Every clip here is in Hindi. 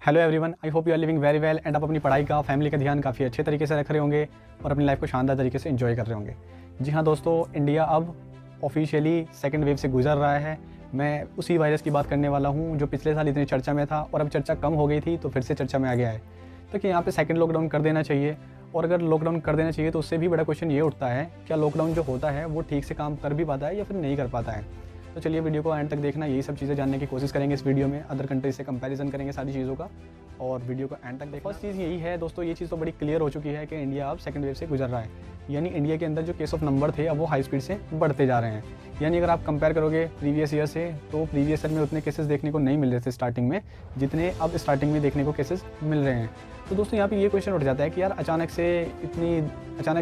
Hello everyone, I hope you are living very well and आप अपनी पढ़ाई का, फैमिली का ध्यान काफ़ी अच्छे तरीके से रख रहे होंगे और अपनी लाइफ को शानदार तरीके से एंजॉय कर रहे होंगे। जी हाँ दोस्तों, इंडिया अब ऑफिशियली सेकंड वेव से गुजर रहा है। मैं उसी वायरस की बात करने वाला हूँ जो पिछले साल इतनी चर्चा में था और अब चर्चा कम हो गई थी तो फिर से चर्चा में आ गया है। तो कि यहाँ पे सेकंड लॉकडाउन कर देना चाहिए, और अगर लॉकडाउन कर देना चाहिए तो उससे भी बड़ा क्वेश्चन ये उठता है, क्या लॉकडाउन जो होता है वो ठीक से काम कर भी पाता है या फिर नहीं कर पाता है। तो चलिए वीडियो को एंड तक देखना, यही सब चीज़ें जानने की कोशिश करेंगे इस वीडियो में। अदर कंट्री से कंपैरिजन करेंगे सारी चीज़ों का, और वीडियो को एंड तक देखना। फर्स्ट चीज़ यही है दोस्तों, ये चीज़ तो बड़ी क्लियर हो चुकी है कि इंडिया अब सेकंड वेव से गुजर रहा है। यानी इंडिया के अंदर जो केस ऑफ नंबर थे अब वो हाई स्पीड से बढ़ते जा रहे हैं। यानी अगर आप कंपेयर करोगे प्रीवियस ईयर से, तो प्रीवियस ईयर में उतने केसेस देखने को नहीं मिल रहे थे स्टार्टिंग में, जितने अब स्टार्टिंग में देखने को केसेस मिल रहे हैं। तो दोस्तों यहाँ पे ये क्वेश्चन उठ जाता है कि यार अचानक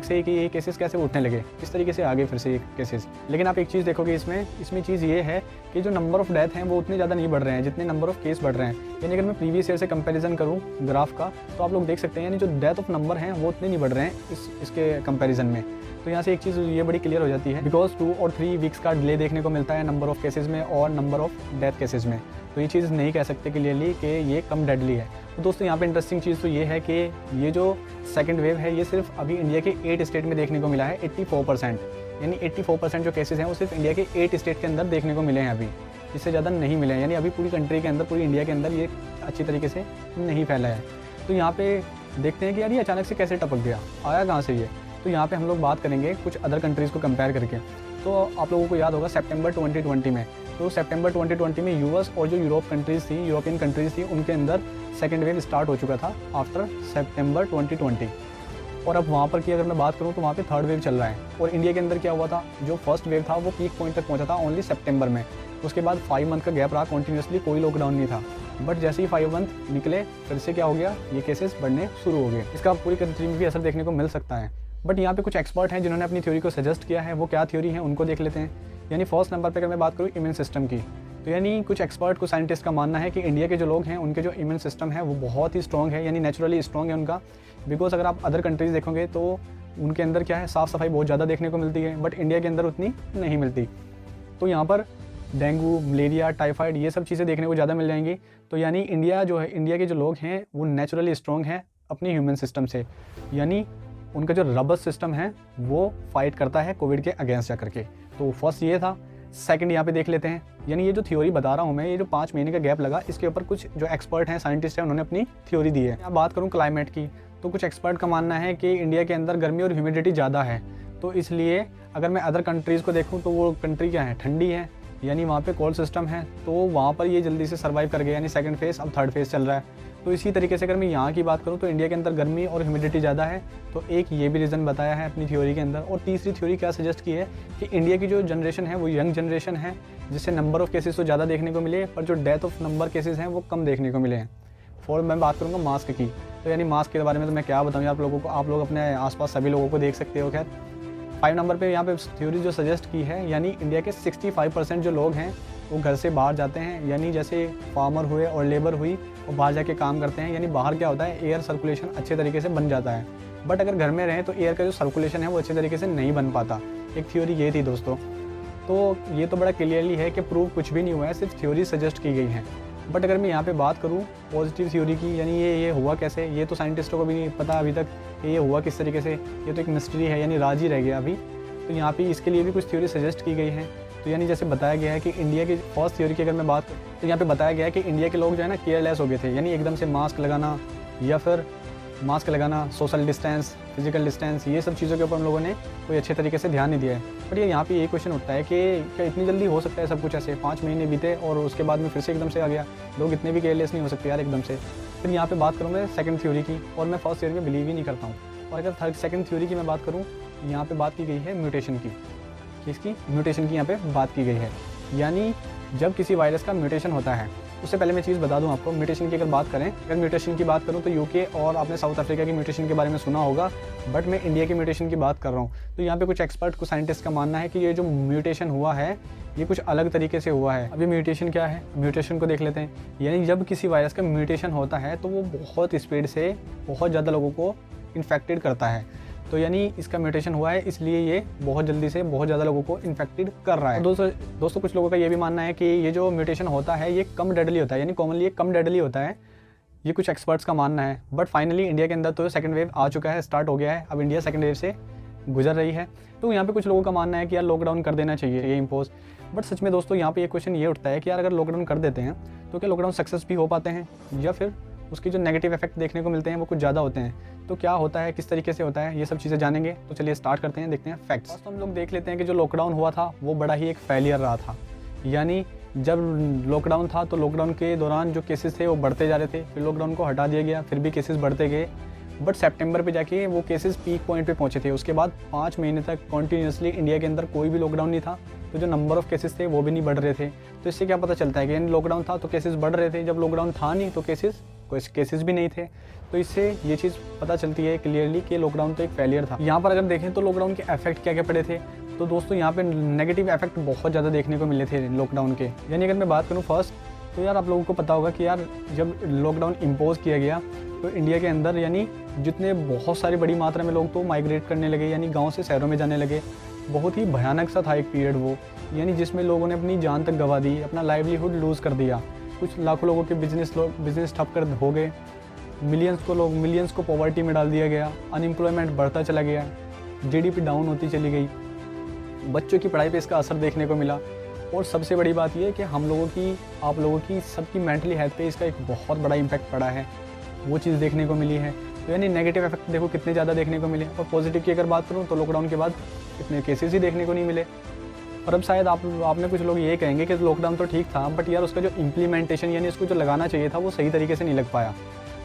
से कि ये केसेस कैसे उठने लगे, किस तरीके से आगे फिर से ये केसेस। लेकिन आप एक चीज़ देखोगे इसमें चीज़ ये है कि जो नंबर ऑफ डेथ हैं वो उतने ज़्यादा नहीं बढ़ रहे हैं जितने नंबर ऑफ केस बढ़ रहे हैं। यानी अगर मैं प्रीवियस ईयर से कंपैरिजन करूँ ग्राफ का, तो आप लोग देख सकते हैं यानी जो डेथ ऑफ नंबर हैं वो उतने नहीं बढ़ रहे हैं इसके कंपैरिजन में। तो यहाँ से एक चीज़ ये बड़ी क्लियर हो जाती है, बिकॉज 2 और 3 वीक्स का डिले देखने को मिलता है नंबर ऑफ केसेस में और नंबर ऑफ डेथ केसेस में। तो ये चीज़ नहीं कह सकते क्लियरली कि ये कम डेडली है। तो दोस्तों यहाँ पे इंटरेस्टिंग चीज़ तो ये है कि ये जो सेकंड वेव है ये सिर्फ अभी इंडिया के 8 स्टेट में देखने को मिला है, 84%। यानी 84% जो केसेस हैं वो सिर्फ इंडिया के 8 स्टेट के अंदर देखने को मिले हैं अभी, इससे ज़्यादा नहीं मिले हैं। यानी अभी पूरी कंट्री के अंदर, पूरी इंडिया के अंदर ये अच्छी तरीके से नहीं फैला है। तो यहाँ पे देखते हैं कि यार ये अचानक से कैसे टपक गया, आया कहाँ से ये। तो यहाँ पे हम लोग बात करेंगे कुछ अदर कंट्रीज़ को कंपेयर करके। तो आप लोगों को याद होगा सितंबर 2020 में, तो सितंबर 2020 में यूएस और जो यूरोपियन कंट्रीज़ थी उनके अंदर सेकेंड वेव स्टार्ट हो चुका था आफ्टर सितंबर 2020। और अब वहाँ पर की अगर मैं बात करूँ तो वहाँ पे थर्ड वेव चल रहा है। और इंडिया के अंदर क्या हुआ था, जो फर्स्ट वेव था वो पीक पॉइंट तक पहुँचा था ओनली सितंबर में। उसके बाद 5 मंथ का गैप रहा, कॉन्टीन्यूसली कोई लॉकडाउन नहीं था। बट जैसे ही 5 मंथ निकले फिर से क्या हो गया, ये केसेस बढ़ने शुरू हो गए। इसका पूरी कंट्री में भी असर देखने को मिल सकता है। बट यहाँ पे कुछ एक्सपर्ट हैं जिन्होंने अपनी थ्योरी को सजेस्ट किया है। वो क्या थ्योरी है उनको देख लेते हैं। यानी फर्स्ट नंबर पे अगर मैं बात करूँ इम्यून सिस्टम की, तो यानी कुछ एक्सपर्ट, कुछ साइंटिस्ट का मानना है कि इंडिया के जो लोग हैं उनके जो इम्यून सिस्टम है वो बहुत ही स्ट्रॉन्ग है, यानी नेचुरली स्ट्रॉन्ग है उनका। बिकॉज अगर आप अदर कंट्रीज़ देखोगे तो उनके अंदर क्या है, साफ़ सफाई बहुत ज़्यादा देखने को मिलती है, बट इंडिया के अंदर उतनी नहीं मिलती। तो यहाँ पर डेंगू, मलेरिया, टाइफाइड ये सब चीज़ें देखने को ज़्यादा मिल जाएंगी। तो यानी इंडिया के जो लोग हैं वो नेचुरली स्ट्रॉन्ग हैं अपने ह्यूमन सिस्टम से। यानी उनका जो रबस सिस्टम है वो फाइट करता है कोविड के अगेंस्ट जा करके। तो फर्स्ट ये था। सेकंड यहाँ पे देख लेते हैं, यानी ये जो थ्योरी बता रहा हूँ मैं, ये जो 5 महीने का गैप लगा, इसके ऊपर कुछ जो एक्सपर्ट हैं, साइंटिस्ट हैं, उन्होंने अपनी थ्योरी दी है। अब बात करूँ क्लाइमेट की, तो कुछ एक्सपर्ट का मानना है कि इंडिया के अंदर गर्मी और ह्यूमिडिटी ज़्यादा है। तो इसलिए अगर मैं अदर कंट्रीज़ को देखूँ तो वो कंट्री क्या है, ठंडी है, यानी वहाँ पे कोल्ड सिस्टम है, तो वहाँ पर ये जल्दी से सर्वाइव कर गया। यानी सेकंड फेज़, अब थर्ड फेज़ चल रहा है। तो इसी तरीके से अगर मैं यहाँ की बात करूँ तो इंडिया के अंदर गर्मी और ह्यूमिडिटी ज़्यादा है। तो एक ये भी रीज़न बताया है अपनी थ्योरी के अंदर। और तीसरी थ्योरी क्या सजेस्ट की है कि इंडिया की जो जनरेशन है वो यंग जनरेशन है, जिससे नंबर ऑफ केसेस तो ज़्यादा देखने को मिले, पर जो डेथ ऑफ नंबर केसेस हैं वो कम देखने को मिले हैं। फोर मैं बात करूँगा मास्क की, तो यानी मास्क के बारे में तो मैं क्या बताऊँ आप लोगों को, आप लोग अपने आसपास सभी लोगों को देख सकते हो। खैर 5 नंबर पे यहाँ पे थ्योरी जो सजेस्ट की है, यानी इंडिया के 65% जो लोग हैं वो घर से बाहर जाते हैं। यानी जैसे फार्मर हुए और लेबर हुई, वो बाहर जाके काम करते हैं। यानी बाहर क्या होता है, एयर सर्कुलेशन अच्छे तरीके से बन जाता है। बट अगर घर में रहें तो एयर का जो सर्कुलेशन है वो अच्छे तरीके से नहीं बन पाता। एक थ्योरी ये थी दोस्तों। तो ये तो बड़ा क्लियरली है कि प्रूव कुछ भी नहीं हुआ है, सिर्फ थ्योरी सजेस्ट की गई है। बट अगर मैं यहाँ पे बात करूँ पॉजिटिव थ्योरी की, यानी ये हुआ कैसे, ये तो साइंटिस्टों को भी नहीं पता अभी तक कि ये हुआ किस तरीके से। ये तो एक मिस्ट्री है, यानी राज ही रह गया अभी। तो यहाँ पे इसके लिए भी कुछ थ्योरी सजेस्ट की गई है। तो यानी जैसे बताया गया है कि इंडिया की फर्स्ट थ्योरी की अगर मैं बात, तो यहाँ पे बताया गया है कि इंडिया के लोग जो है ना केयरलेस हो गए थे। यानी एकदम से मास्क लगाना, सोशल डिस्टेंस, फिजिकल डिस्टेंस, ये सब चीज़ों के ऊपर हम लोगों ने कोई अच्छे तरीके से ध्यान नहीं दिया है। बट ये यहाँ पे ये क्वेश्चन उठता है कि क्या इतनी जल्दी हो सकता है सब कुछ ऐसे, 5 महीने बीते और उसके बाद में फिर से एकदम से आ गया। लोग इतने भी केयरलेस नहीं हो सकते यार एकदम से। फिर यहाँ पे बात करूँ मैं सेकंड थ्योरी की, और मैं फर्स्ट थ्योरी में बिलीव ही नहीं करता हूँ। और अगर सेकंड थ्योरी की मैं बात करूँ, यहाँ पे बात की गई है म्यूटेशन की। किसकी? म्यूटेशन की यहाँ पे बात की गई है। यानी जब किसी वायरस का म्यूटेशन होता है, उससे पहले मैं चीज़ बता दूं आपको, म्यूटेशन की अगर बात करें, अगर म्यूटेशन की बात करूं तो यूके और आपने साउथ अफ्रीका की म्यूटेशन के बारे में सुना होगा, बट मैं इंडिया के म्यूटेशन की बात कर रहा हूं। तो यहाँ पे कुछ एक्सपर्ट, कुछ साइंटिस्ट का मानना है कि ये जो म्यूटेशन हुआ है ये कुछ अलग तरीके से हुआ है। अभी म्यूटेशन क्या है, म्यूटेशन को देख लेते हैं। यानी जब किसी वायरस का म्यूटेशन होता है तो वो बहुत स्पीड से बहुत ज़्यादा लोगों को इन्फेक्टेड करता है। तो यानी इसका म्यूटेशन हुआ है, इसलिए ये बहुत जल्दी से बहुत ज़्यादा लोगों को इन्फेक्टेड कर रहा है। दोस्तों कुछ लोगों का ये भी मानना है कि ये जो म्यूटेशन होता है ये कम डेडली होता है, यानी कॉमनली ये कम डेडली होता है। ये कुछ एक्सपर्ट्स का मानना है। बट फाइनली इंडिया के अंदर तो सेकंड वेव आ चुका है, स्टार्ट हो गया है। अब इंडिया सेकंड वेव से गुजर रही है। तो यहाँ पे कुछ लोगों का मानना है कि यार लॉकडाउन कर देना चाहिए ये इम्पोज। बट सच में दोस्तों यहाँ पे ये क्वेश्चन ये उठता है कि यार अगर लॉकडाउन कर देते हैं तो क्या लॉकडाउन सक्सेस भी हो पाते हैं, या फिर उसके जो नेगेटिव इफेक्ट देखने को मिलते हैं वो कुछ ज़्यादा होते हैं। तो क्या होता है, किस तरीके से होता है, ये सब चीज़ें जानेंगे। तो चलिए स्टार्ट करते हैं, देखते हैं फैक्ट्स। तो हम लोग देख लेते हैं कि जो लॉकडाउन हुआ था वो बड़ा ही एक फेलियर रहा था। यानी जब लॉकडाउन था तो लॉकडाउन के दौरान जो केसेस थे वो बढ़ते जा रहे थे, फिर लॉकडाउन को हटा दिया गया, फिर भी केसेस बढ़ते गए। बट सितंबर पे जाके वो केसेस पीक पॉइंट पे पहुंचे थे। उसके बाद 5 महीने तक कॉन्टीन्यूसली इंडिया के अंदर कोई भी लॉकडाउन नहीं था, तो जो नंबर ऑफ केसेस थे वो भी नहीं बढ़ रहे थे। तो इससे क्या पता चलता है कि लॉकडाउन था तो केसेस बढ़ रहे थे, जब लॉकडाउन था नहीं तो केसेस भी नहीं थे। तो इससे ये चीज़ पता चलती है क्लियरली कि लॉकडाउन तो एक फेलियर था। यहाँ पर अगर देखें तो लॉकडाउन के इफेक्ट क्या क्या पड़े थे, तो दोस्तों यहाँ पे नेगेटिव इफेक्ट बहुत ज़्यादा देखने को मिले थे लॉकडाउन के। यानी अगर मैं बात करूँ फर्स्ट, तो यार आप लोगों को पता होगा कि यार जब लॉकडाउन इम्पोज किया गया तो इंडिया के अंदर यानी जितने बहुत सारी बड़ी मात्रा में लोग तो माइग्रेट करने लगे, यानी गाँव से शहरों में जाने लगे। बहुत ही भयानक सा था एक पीरियड वो, यानी जिसमें लोगों ने अपनी जान तक गंवा दी, अपना लाइवलीहुड लूज़ कर दिया। कुछ लाखों लोगों के बिजनेस ठप कर हो गए, मिलियंस को पॉवर्टी में डाल दिया गया, अनएम्प्लॉयमेंट बढ़ता चला गया, जीडीपी डाउन होती चली गई, बच्चों की पढ़ाई पे इसका असर देखने को मिला। और सबसे बड़ी बात यह है कि हम लोगों की, आप लोगों की, सबकी मेंटली हेल्थ पे इसका एक बहुत बड़ा इम्पैक्ट पड़ा है, वो चीज़ देखने को मिली है। तो यानी नेगेटिव इफेक्ट देखो कितने ज़्यादा देखने को मिले। और पॉजिटिव की अगर बात करूँ तो लॉकडाउन के बाद इतने केसेस ही देखने को नहीं मिले। और अब शायद आपने कुछ लोग ये कहेंगे कि लॉकडाउन तो ठीक था, बट यार उसका जो इम्प्लीमेंटेशन यानी इसको जो लगाना चाहिए था वो सही तरीके से नहीं लग पाया।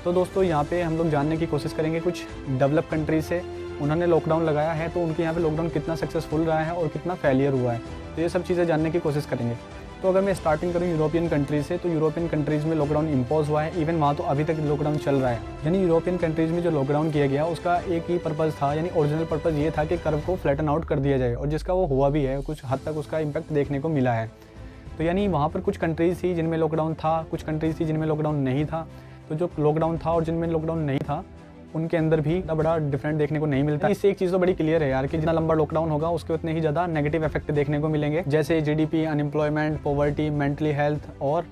तो दोस्तों यहाँ पे हम लोग जानने की कोशिश करेंगे कुछ डेवलप कंट्रीज से, उन्होंने लॉकडाउन लगाया है तो उनके यहाँ पे लॉकडाउन कितना सक्सेसफुल रहा है और कितना फेलियर हुआ है। तो ये सब चीज़ें जानने की कोशिश करेंगे। तो अगर मैं स्टार्टिंग करूँ यूरोपियन कंट्रीज से, तो यूरोपियन कंट्रीज़ में लॉकडाउन इम्पोज हुआ है, इवन वहाँ तो अभी तक लॉकडाउन चल रहा है। यानी यूरोपियन कंट्रीज़ में जो लॉकडाउन किया गया उसका एक ही पर्पज़ था, यानी ओरिजिनल पर्पज़ ये था कि कर्व को फ्लैटन आउट कर दिया जाए, और जिसका वो हुआ भी है, कुछ हद तक उसका इम्पैक्ट देखने को मिला है। तो यानी वहाँ पर कुछ कंट्रीज़ थी जिनमें लॉकडाउन था, कुछ कंट्रीज़ थी जिनमें लॉकडाउन नहीं था। तो जो लॉकडाउन था और जिनमें लॉकडाउन नहीं था उनके अंदर भी इतना बड़ा डिफरेंट देखने को नहीं मिलता। इससे एक चीज़ तो बड़ी क्लियर है यार कि जितना लंबा लॉकडाउन होगा उसके उतने ही ज़्यादा नेगेटिव इफेक्ट देखने को मिलेंगे, जैसे GDP, unemployment, poverty, mentally health, और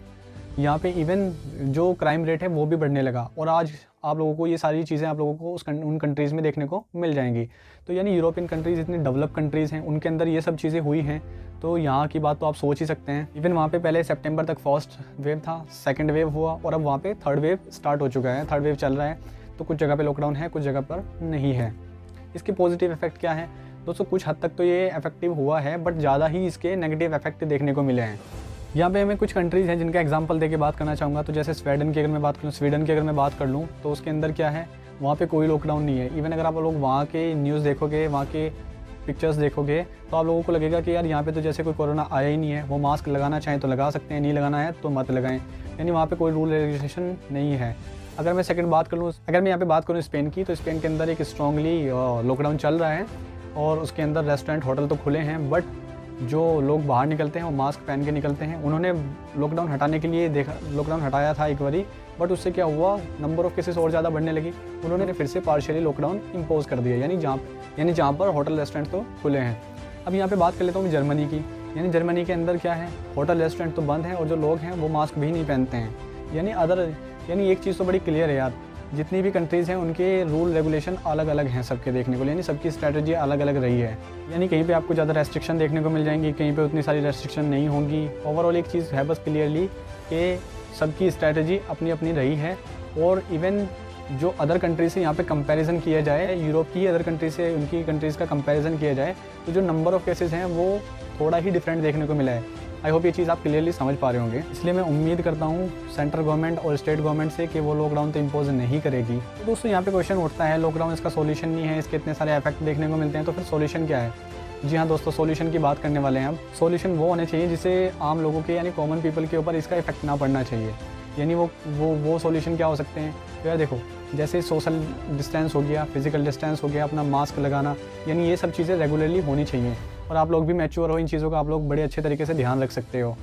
यहाँ पे इवन जो क्राइम रेट है वो भी बढ़ने लगा। और आज आप लोगों को ये सारी चीज़ें आप लोगों को उन कंट्रीज़ में देखने को मिल जाएंगी। तो यानी यूरोपियन कंट्रीज़ इतनी डेवलप कंट्रीज़ हैं, उनके अंदर ये सब चीज़ें हुई हैं, तो यहाँ की बात तो आप सोच ही सकते हैं। इवन वहाँ पे पहले सितंबर तक फर्स्ट वेव था, सेकंड वेव हुआ, और अब वहाँ पे थर्ड वेव स्टार्ट हो चुका है, थर्ड वेव चल रहा है। तो कुछ जगह पे लॉकडाउन है, कुछ जगह पर नहीं है। इसके पॉजिटिव इफेक्ट क्या है दोस्तों, कुछ हद तक तो ये इफेक्टिव हुआ है, बट ज़्यादा ही इसके नेगेटिव इफेक्ट देखने को मिले हैं। यहाँ पे हमें कुछ कंट्रीज़ हैं जिनका एग्जांपल देके बात करना चाहूँगा। तो जैसे स्वीडन की अगर मैं बात कर लूँ तो उसके अंदर क्या है, वहाँ पे कोई लॉकडाउन नहीं है। इवन अगर आप लोग वहाँ के न्यूज़ देखोगे, वहाँ के पिक्चर्स देखोगे, तो आप लोगों को लगेगा कि यार यहाँ पे तो जैसे कोई कोरोना आया ही नहीं है। वो मास्क लगाना चाहें तो लगा सकते हैं, नहीं लगाना है तो मत लगाएं। यानी वहाँ पे कोई रूल रेगुलेशन नहीं है। अगर मैं यहाँ पे बात करूँ स्पेन की, तो स्पेन के अंदर एक स्ट्रॉन्गली लॉकडाउन चल रहा है, और उसके अंदर रेस्टोरेंट, होटल तो खुले हैं, बट जो लोग बाहर निकलते हैं वो मास्क पहन के निकलते हैं। उन्होंने लॉकडाउन हटाने के लिए लॉकडाउन हटाया था एक बारी, बट उससे क्या हुआ, नंबर ऑफ केसेस और ज़्यादा बढ़ने लगी। उन्होंने फिर से पार्शियली लॉकडाउन इम्पोज कर दिया, यानी जहाँ पर होटल रेस्टोरेंट तो खुले हैं। अब यहाँ पे बात कर लेता हूँ जर्मनी की। यानी जर्मनी के अंदर क्या है, होटल रेस्टोरेंट तो बंद है, और जो लोग हैं वो मास्क भी नहीं पहनते हैं। यानी एक चीज़ तो बड़ी क्लियर है यार, जितनी भी कंट्रीज़ हैं उनके रूल रेगुलेशन अलग अलग हैं सबके देखने को, यानी सबकी स्ट्रैटेजी अलग अलग रही है। यानी कहीं पे आपको ज़्यादा रेस्ट्रिक्शन देखने को मिल जाएंगी, कहीं पे उतनी सारी रेस्ट्रिक्शन नहीं होंगी। ओवरऑल एक चीज़ है बस क्लियरली कि सबकी स्ट्रैटेजी अपनी अपनी रही है। और इवन जो अदर कंट्री से यहाँ पे कंपैरिजन किया जाए, यूरोप की अदर कंट्री से उनकी कंट्रीज़ का कंपैरिजन किया जाए, तो जो नंबर ऑफ़ केसेस हैं वो थोड़ा ही डिफरेंट देखने को मिला है। आई होप ये चीज़ आप क्लियरली समझ पा रहे होंगे। इसलिए मैं उम्मीद करता हूँ सेंट्रल गवर्नमेंट और स्टेट गवर्नमेंट से कि वो लॉकडाउन तो इम्पोज नहीं करेगी। तो दोस्तों यहाँ पे क्वेश्चन उठता है, लॉकडाउन इसका सॉल्यूशन नहीं है, इसके इतने सारे इफेक्ट देखने को मिलते हैं, तो फिर सॉल्यूशन क्या है। जी हाँ दोस्तों, सॉल्यूशन की बात करने वाले हैं अब। सॉल्यूशन वो होने चाहिए जिससे आम लोगों के यानी कॉमन पीपल के ऊपर इसका इफेक्ट ना पड़ना चाहिए। यानी वो सॉल्यूशन क्या हो सकते हैं। तो यार देखो, जैसे सोशल डिस्टेंस हो गया, फिजिकल डिस्टेंस हो गया, अपना मास्क लगाना, यानी ये सब चीज़ें रेगुलरली होनी चाहिए। और आप लोग भी मैच्योर हो, इन चीज़ों का आप लोग बड़े अच्छे तरीके से ध्यान रख सकते हो।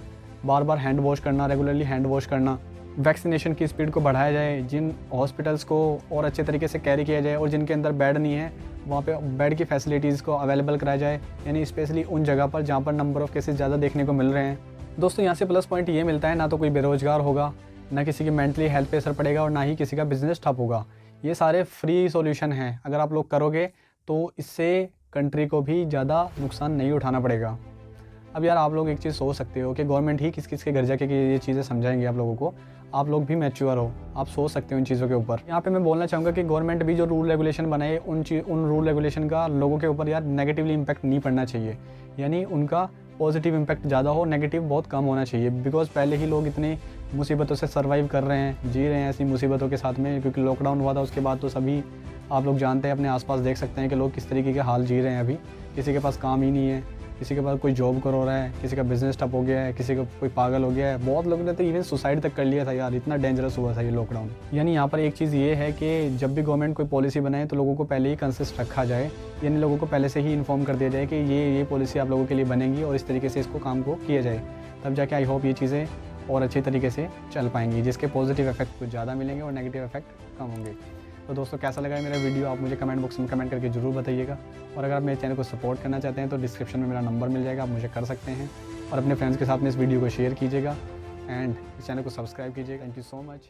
बार बार हैंड वॉश करना, रेगुलरली हैंड वॉश करना, वैक्सीनेशन की स्पीड को बढ़ाया जाए, जिन हॉस्पिटल्स को और अच्छे तरीके से कैरी किया जाए, और जिनके अंदर बेड नहीं है वहाँ पे बेड की फैसिलिटीज़ को अवेलेबल कराया जाए, यानी स्पेशली उन जगह पर जहाँ पर नंबर ऑफ़ केसेस ज़्यादा देखने को मिल रहे हैं। दोस्तों यहाँ से प्लस पॉइंट ये मिलता है, ना तो कोई बेरोज़गार होगा, ना किसी की मेंटली हेल्थ पे असर पड़ेगा और ना ही किसी का बिजनेस ठप होगा। ये सारे फ्री सॉल्यूशन हैं, अगर आप लोग करोगे तो इससे कंट्री को भी ज़्यादा नुकसान नहीं उठाना पड़ेगा। अब यार आप लोग एक चीज़ सोच सकते हो कि गवर्नमेंट ही किस किस के घर जाके कि ये चीज़ें समझाएंगे आप लोगों को। आप लोग भी मैच्योर हो, आप सोच सकते हो इन चीज़ों के ऊपर। यहाँ पे मैं बोलना चाहूँगा कि गवर्नमेंट भी जो रूल रेगुलेशन बनाए उन रूल रेगुलेशन का लोगों के ऊपर यार नेगेटिवली इम्पैक्ट नहीं पड़ना चाहिए, यानी उनका पॉजिटिव इम्पैक्ट ज़्यादा हो, नेगेटिव बहुत कम होना चाहिए। बिकॉज पहले ही लोग इतनी मुसीबतों से सर्वाइव कर रहे हैं, जी रहे हैं ऐसी मुसीबतों के साथ में, क्योंकि लॉकडाउन हुआ था उसके बाद तो सभी आप लोग जानते हैं, अपने आसपास देख सकते हैं कि लोग किस तरीके के हाल जी रहे हैं। अभी किसी के पास काम ही नहीं है, किसी के पास कोई जॉब कर रहा है, किसी का बिजनेस ठप हो गया है, किसी का कोई पागल हो गया है। बहुत लोगों ने तो इवन सुसाइड तक कर लिया था यार, इतना डेंजरस हुआ था ये लॉकडाउन। यानी यहाँ पर एक चीज़ ये है कि जब भी गवर्नमेंट कोई पॉलिसी बनाए तो लोगों को पहले ही कंसिस्ट रखा जाए, यानी लोगों को पहले से ही इन्फॉर्म कर दिया जाए कि ये पॉलिसी आप लोगों के लिए बनेगी और इस तरीके से इसको काम को किया जाए। तब जाके आई होप ये चीज़ें और अच्छी तरीके से चल पाएंगी, जिसके पॉजिटिव इफेक्ट कुछ ज़्यादा मिलेंगे और नेगेटिव इफेक्ट कम होंगे। तो दोस्तों कैसा लगा मेरा वीडियो आप मुझे कमेंट बॉक्स में कमेंट करके ज़रूर बताइएगा। और अगर आप मेरे चैनल को सपोर्ट करना चाहते हैं तो डिस्क्रिप्शन में मेरा नंबर मिल जाएगा, आप मुझे कर सकते हैं। और अपने फ्रेंड्स के साथ में इस वीडियो को शेयर कीजिएगा एंड इस चैनल को सब्सक्राइब कीजिएगा। Thank you so much.